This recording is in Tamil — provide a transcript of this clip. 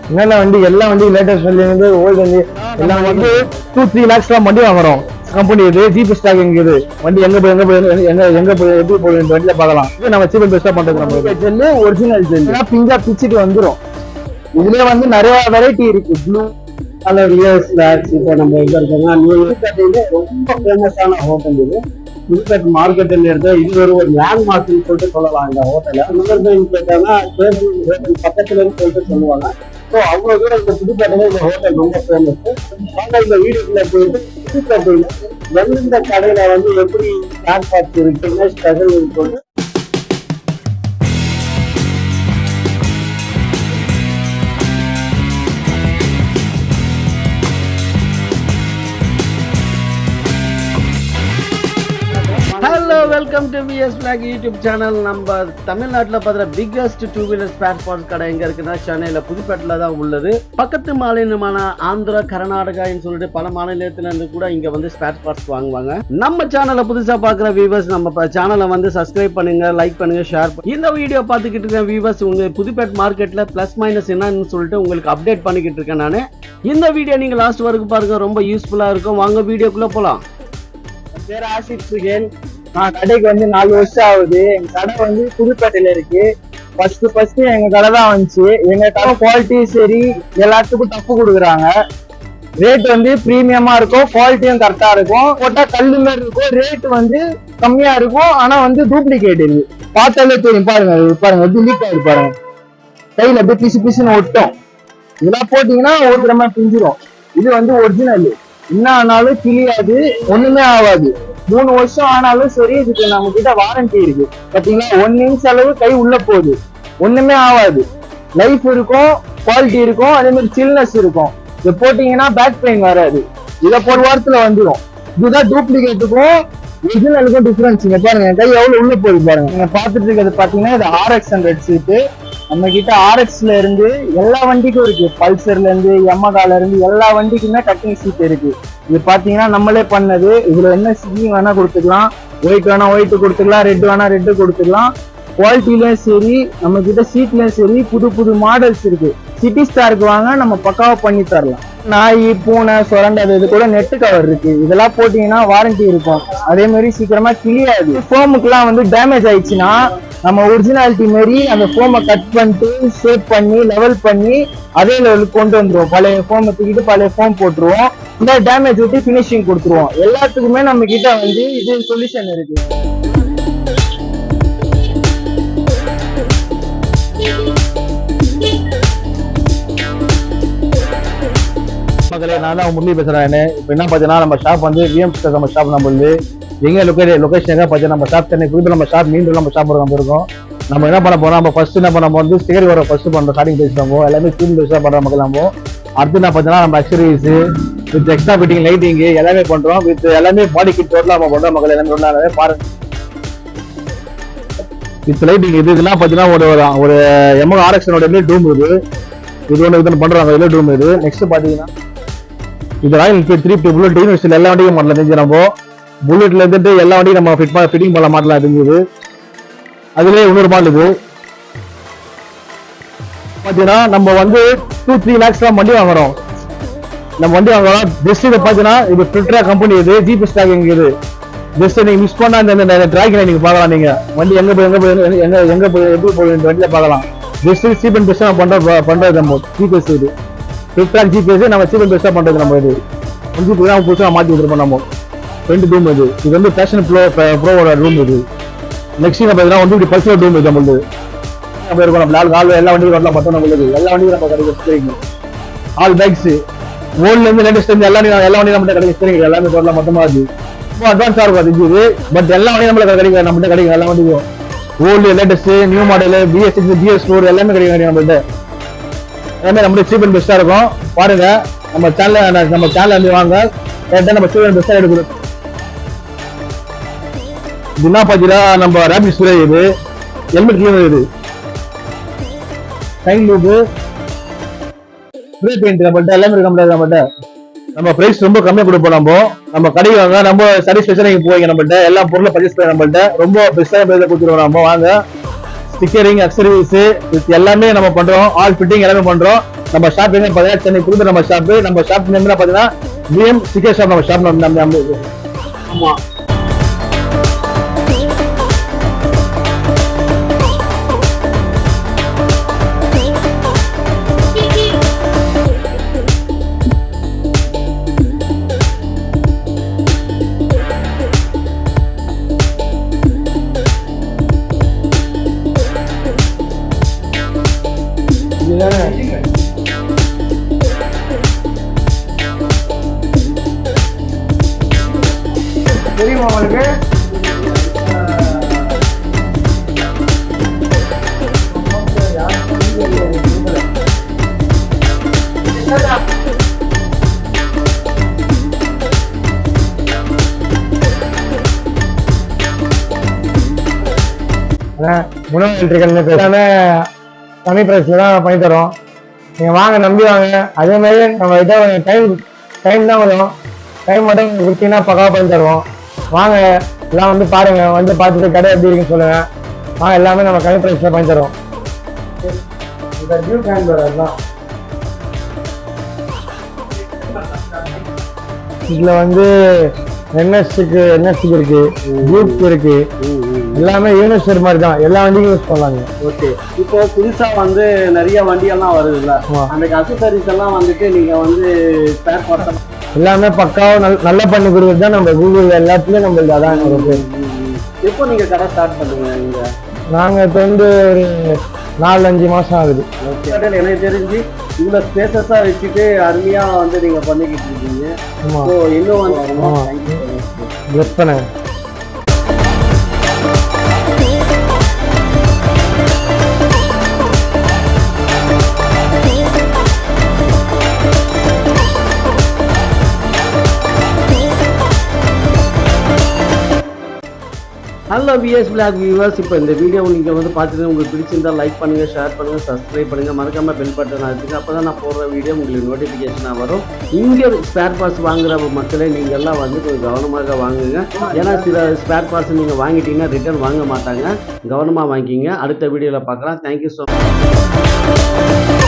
என்னென்ன வண்டி எல்லா வண்டியும் லேட்டஸ்ட் வண்டி வந்து ஓல்டு வண்டி எல்லாம் வந்து 2-3 lakhs வண்டி வாங்குறோம். கம்பெனி இது ஜிபி ஸ்டாக் இருக்குது. வண்டி எங்க போய் எப்படி போய் வண்டியில பார்க்கலாம். இது நம்ம சீப் அண்ட் பெஸ்டா பண்றது. நம்ம ஜெல்லு ஒரிஜினல் ஜெல்லு பிஞ்சா பிச்சுட்டு வந்துடும். இதுல வந்து நிறைய வெரைட்டி இருக்கு. ப்ளூ கலர் ரியர்ஸ் லாக்ஸ். இப்போ நம்ம எங்க இருக்கோம்னா நியூ ரொம்ப ஃபேமஸான ஹோட்டல் இது. புதுப்பேட் மார்க்கெட்டில் எடுத்த இது ஒரு லேண்ட் மார்க்னு சொல்லிட்டு சொல்லலாம். இந்த ஹோட்டலை நியர்பைன்னு கேட்டாங்கன்னா ஹோட்டல் பக்கத்துல சொல்லிட்டு சொல்லுவாங்க. ஸோ அவ்வளோ தூரம் இந்த புதுப்பேட்டையில இந்த ஹோட்டல் ரொம்ப ஃபேமஸ். நாங்கள் இந்த வீடுக்குள்ள போயிட்டு புதுப்பேட்டையில எந்தெந்த கடையில வந்து எப்படி லேண்ட் பார்த்து இருக்குன்னு ஸ்பெஷல் சொல்லிட்டு hello welcome to VS black YouTube channel. நம்ம தமிழ்நாட்டில் பார்க்குற பிக்கஸ்ட் 2-wheeler ஸ்பேர் பார்ட்ஸ் கடை எங்கே இருக்குன்னா சென்னையில் புதுப்பேட்டில் தான் உள்ளது. பக்கத்து மாநிலமான ஆந்திரா கர்நாடகான்னு சொல்லிட்டு பல மாநிலத்திலேருந்து கூட இங்கே வந்து ஸ்பேர் பார்ட்ஸ் வாங்குவாங்க. நம்ம சேனலை புதுசாக பார்க்குற வியூவர்ஸ் நம்ம சேனலை வந்து சப்ஸ்கிரைப் பண்ணுங்க, லைக் பண்ணுங்க, ஷேர் பண்ணுங்க. இந்த வீடியோ பார்த்துக்கிட்டு இருக்க வியூவர்ஸ் உங்கள் புதுப்பேட் மார்க்கெட்டில் ப்ளஸ் மைனஸ் என்னன்னு சொல்லிட்டு உங்களுக்கு அப்டேட் பண்ணிக்கிட்டு இருக்கேன் நான். இந்த வீடியோ நீங்கள் லாஸ்ட் வரைக்கும் பாருங்க, ரொம்ப யூஸ்ஃபுல்லாக இருக்கும். வாங்க வீடியோக்குள்ளே போகலாம். பேர் ஆசிட். நான் கடைக்கு வந்து 4 வருஷம் ஆகுது. எங்க கடை வந்து புதுப்பேட்டையில இருக்கு. ஃபர்ஸ்ட் எங்க கடை தான் வந்துச்சு. எங்க கடை குவாலிட்டி சரி எல்லாத்துக்கும் டஃப் கொடுக்குறாங்க. ரேட் வந்து பிரீமியமா இருக்கும், குவாலிட்டியும் கரெக்டா இருக்கும். போட்டா கல்லு மாதிரி இருக்கும், ரேட் வந்து கம்மியா இருக்கும். ஆனா வந்து டூப்ளிகேட் இருக்கு. பார்த்தாலே தெரியும். பாருங்க எப்படி லீக் ஆயிடு பாருங்க. கையில அப்படியே பிசு பிசுன்னு ஒட்டும். இதெல்லாம் போட்டீங்கன்னா ஒரு திறமை பிஞ்சிரும். இது வந்து ஒரிஜினல். என்ன ஆனாலும் கிளியாது, ஒண்ணுமே ஆகாது. 3 வருஷம் ஆனாலும் சரி. இதுக்கு நம்ம கிட்ட வாரண்டி இருக்கு. பாத்தீங்கன்னா 1 inch அளவு கை உள்ள போகுது, ஒண்ணுமே ஆகாது. லைஃப் இருக்கும், குவாலிட்டி இருக்கும், அதே மாதிரி சில்னஸ் இருக்கும். இதை போட்டீங்கன்னா பேக் பெயின் வராது. இதை ஒரு வாரத்துல வந்துடும். இதுதான் டூப்ளிகேட்டுக்கும் ஒரிஜினலுக்கும் டிஃபரன்ஸ். இங்க பாருங்க கை எவ்வளவு உள்ள போகுது பாருங்க. நீங்க பாத்துட்டு இருக்கிறது பாத்தீங்கன்னா இது RX 100 சீட்டு. நம்ம கிட்ட RXல இருந்து எல்லா வண்டிக்கும் இருக்கு. பல்சர்ல இருந்து யமகால இருந்து எல்லா வண்டிக்குமே கட்டிங் சீட் இருக்கு. இது பாத்தீங்கன்னா நம்மளே பண்ணது. இதுல என்ன சீட்டிங் வேணா கொடுத்துக்கலாம். ஒயிட் வேணா ஒயிட் கொடுத்துக்கலாம், ரெட் வேணா ரெட்டு கொடுத்துக்கலாம். குவாலிட்டிலயும் சரி, நம்ம கிட்ட சீட்லயும் சரி புது மாடல்ஸ் இருக்கு. சிட்டி ஸ்டாருக்கு வாங்க, நம்ம பக்காவா பண்ணி தரலாம். நாய் பூனை சுரண்டது இது கூட நெட்டு கவர் இருக்கு. இதெல்லாம் போட்டீங்கன்னா வாரண்டி இருக்கும். அதே மாதிரி சீக்கிரமா கிளியாது. ஃபோமுக்குலாம் வந்து டேமேஜ் ஆயிடுச்சுன்னா நம்ம ஒரிஜினாலிட்டி மாரி அந்த ஃபோமை கட் பண்ணிட்டு ஷேப் பண்ணி லெவல் பண்ணி அதே லெவலுக்கு கொண்டு வந்துருவோம். பழைய ஃபோமை தூக்கிட்டு பழைய ஃபோம் போட்டுருவோம். இந்த டேமேஜ் விட்டு ஃபினிஷிங் கொடுத்துருவோம். எல்லாத்துக்குமே நம்ம கிட்ட வந்து இது சொல்யூஷன் இருக்கு. மக்களே, நான் தான் முரளி பேசுறேன். இப்போ என்ன பார்த்தீங்கன்னா நம்ம ஷாப் வந்து விஎம்ஸ் நம்ம ஷாப் நம்ம வந்து எங்க லொகேஷன் எங்க பார்த்தீங்கன்னா நம்ம ஷாப் சென்னை புதுப்பில் நம்ம ஷாப் மீண்டும் நம்ம ஷாப் நம்ம இருக்கோம். நம்ம என்ன பண்ண போறோம், நம்ம ஃபர்ஸ்ட் என்ன பண்ண வந்து ஸ்டிக்கர் வர ஃபர்ஸ்ட் பண்றோம். ஸ்டார்டிங் பேஸ் நம்ம எல்லாமே ஸ்கூல் பேஸா பண்ற மக்கள் நம்ம. அடுத்து என்ன பார்த்தீங்கன்னா நம்ம accessories with extra fitting lighting எல்லாமே பண்றோம். வித் எல்லாமே பாடி கிட் டோட்டலா நம்ம பண்றோம் மக்கள். எல்லாமே பாருங்க வித் லைட்டிங். இதெல்லாம் பார்த்தீங்கன்னா ஒரு எம்எல் RX டூம் இது. இது ஒன்று பண்றாங்க. இதுல டூம் இது. நெக்ஸ்ட் பாத்தீங்கன்னா இது ராயல் என்ஃபீல்ட் 350 புல்லட் யூனிவர்சல் எல்லா வண்டியும் மாடல தெரிஞ்சு நம்ம புல்லட்ல இருந்துட்டு எல்லா வண்டியும் நம்ம ஃபிட்டிங் பண்ண மாடலாம் தெரிஞ்சது. அதுலேயே இன்னொரு மாடல் இது பாத்தீங்கன்னா நம்ம வந்து 2-3 lakhs வண்டி வாங்குறோம். நம்ம வண்டி வாங்குறோம். ஜஸ்ட் இதை பாத்தீங்கன்னா இது ஃபில்ட்ரா கம்பெனி இது ஜிபி ஸ்டாக் இது. ஜஸ்ட் நீங்க மிஸ் பண்ணா இந்த டிராக்கில நீங்க பாக்கலாம். நீங்க வண்டி எங்க போய் எப்படி போய் வண்டியில பாக்கலாம். ஜஸ்ட் சீப் அண்ட் பெஸ்டா பண்றது நம்ம ஜிபிஎஸ் இது ஃபில்ட்ராக் ஜிபிஎஸ் நம்ம சீப் அண்ட் பெஸ்டா பண்றது நம்ம இது வண்டி புதுசாக மாற்றி விட்டுருப்போம் நம்ம. ரெண்டு ரூம் இது வந்து பேஷன் ப்ரோவோட ரூம் இது. நெக்ஸ்ட் பார்த்தீங்கன்னா வந்து இப்படி பல்சர் ரூம் இது நம்மளுக்கு. நம்ம இருக்கும் நம்ம எல்லா வண்டியும் வரலாம் பார்த்தோம். நம்மளுக்கு எல்லா வண்டியும் நம்ம கிடைக்கும். ஆல் பைக்ஸ் ஓல்ட்ல இருந்து லேட்டஸ்ட் எல்லா வண்டியும் நம்ம கிடைக்கும். சரிங்க, எல்லாமே வரலாம் மொத்தமா அது ரொம்ப அட்வான்ஸா இருக்கும் அது இது. பட் எல்லா வண்டியும் நம்மளுக்கு கிடைக்கும். நம்மகிட்ட கிடைக்கும் எல்லா வண்டியும். Old latest new model BS6 BS4 எல்லாமே கிடைக்கும் நம்மகிட்ட. எல்லாமே நம்மளுடைய சீப் அண்ட் பெஸ்டா இருக்கும். பாருங்க நம்ம சேனல்ல வந்து வாங்க. நம்ம சீப் அண்ட் பெஸ்டா எடுக்கிறோம். இதுனா பாத்தீங்கன்னா நம்ம ரேபிட் ஸ்ப்ரே இது, ஹெல்மெட் கிளீனர் இது, டைம் லூப், ஸ்ப்ரே பெயிண்ட் நம்மள்ட்ட எல்லாமே இருக்க முடியாது. நம்மள்ட்ட நம்ம பிரைஸ் ரொம்ப கம்மியா கொடுப்போம். நம்ம கடைக்கு வாங்க, நம்ம சாட்டிஸ்பேக்ஷன் நீங்க போவீங்க. நம்மள்ட்ட எல்லா பொருளும் பர்ச்சேஸ் பண்ணி நம்மள்ட்ட ரொம்ப பெஸ்டான பிரைஸ்ல கொடுத்துருவோம். நம்ம வாங்க. ஸ்டிக்கரிங், அக்சசரிஸ் எல்லாமே நம்ம பண்றோம். ஆல் ஃபிட்டிங் எல்லாமே பண்றோம். நம்ம ஷாப் எங்க பாத்தீங்கன்னா சென்னை புதுப்பேட்டை நம்ம ஷாப் நேம் பாத்தீங்கன்னா பிஎம் ஸ்டிக்கர் ஷாப். நம்ம ஷாப் நம்ம ஆமா. தெரியுமா உங்களுக்கு? குணம் எலக்ட்ரிக்கல்னு பேசாம கம்மி பிரைஸ்ல தான் பண்ணி தரோம். நீங்க வாங்க, நம்பி வாங்க. அதே மாதிரி நம்ம கிட்ட டைம் தான் வரும். டைம் மட்டும் கொடுத்தீங்கன்னா பக்காவா பண்ணி தருவோம். வாங்க, எல்லாம் வந்து பாருங்க, வந்து பார்த்துட்டு கடை எப்படி இருக்குன்னு சொல்லுங்க. வாங்க, எல்லாமே நம்ம கம்மி பிரைஸ்ல பண்ணி தரோம். இதுல வந்து என்எஸ்க்கு இருக்கு, குரூப் இருக்கு, எல்லாமே யூனிவர்சல் மாதிரி தான். எல்லா வண்டியும் யூஸ் பண்ணலாங்க. ஓகே, இப்போ புதுசா வந்து நிறைய வண்டியெல்லாம் வருதுல்ல, அந்த அக்சசரிஸ் எல்லாம் வந்துட்டு நீங்க வந்து ஸ்பேர் பார்ட்ஸ் எல்லாமே பக்காவா நல்லா பண்ணி கொடுக்குறது தான் நம்ம கூகுள் எல்லாத்துலயும் நம்மளுக்கு அதான் இருக்கு. எப்போ நீங்க கடை ஸ்டார்ட் பண்ணுங்க? நீங்க நாங்க இப்போ வந்து ஒரு 4-5 மாசம் ஆகுது. எனக்கு தெரிஞ்சு இவ்வளவு ஸ்பேசஸா வச்சுட்டு அருமையா வந்து நீங்க பண்ணிக்கிட்டு இருக்கீங்க. இன்னும் வந்து ஹலோ விஎஸ் பிளாக் வியூவர்ஸ், இப்போ இந்த வீடியோ நீங்கள் வந்து பார்த்துட்டு உங்களுக்கு பிடிச்சிருந்தா லைக் பண்ணுங்கள், ஷேர் பண்ணுங்கள், சப்ஸ்கிரைப் பண்ணுங்கள், மறக்காமல் பெல் பட்டன் அழுத்துங்க. அப்போ தான் நான் போடுற வீடியோ உங்களுக்கு நோட்டிஃபிகேஷனாக வரும். இங்கே ஸ்பேர் பார்ட்ஸ் வாங்குற மக்களே நீங்கள் எல்லாம் வந்து கொஞ்சம் கவனமாக வாங்குங்க. ஏன்னா சில ஸ்பேர் பார்ட்ஸ் நீங்கள் வாங்கிட்டீங்கன்னா ரிட்டர்ன் வாங்க மாட்டாங்க. கவனமாக வாங்கிக்கிங்க. அடுத்த வீடியோவில் பார்க்கலாம். Thank you so much.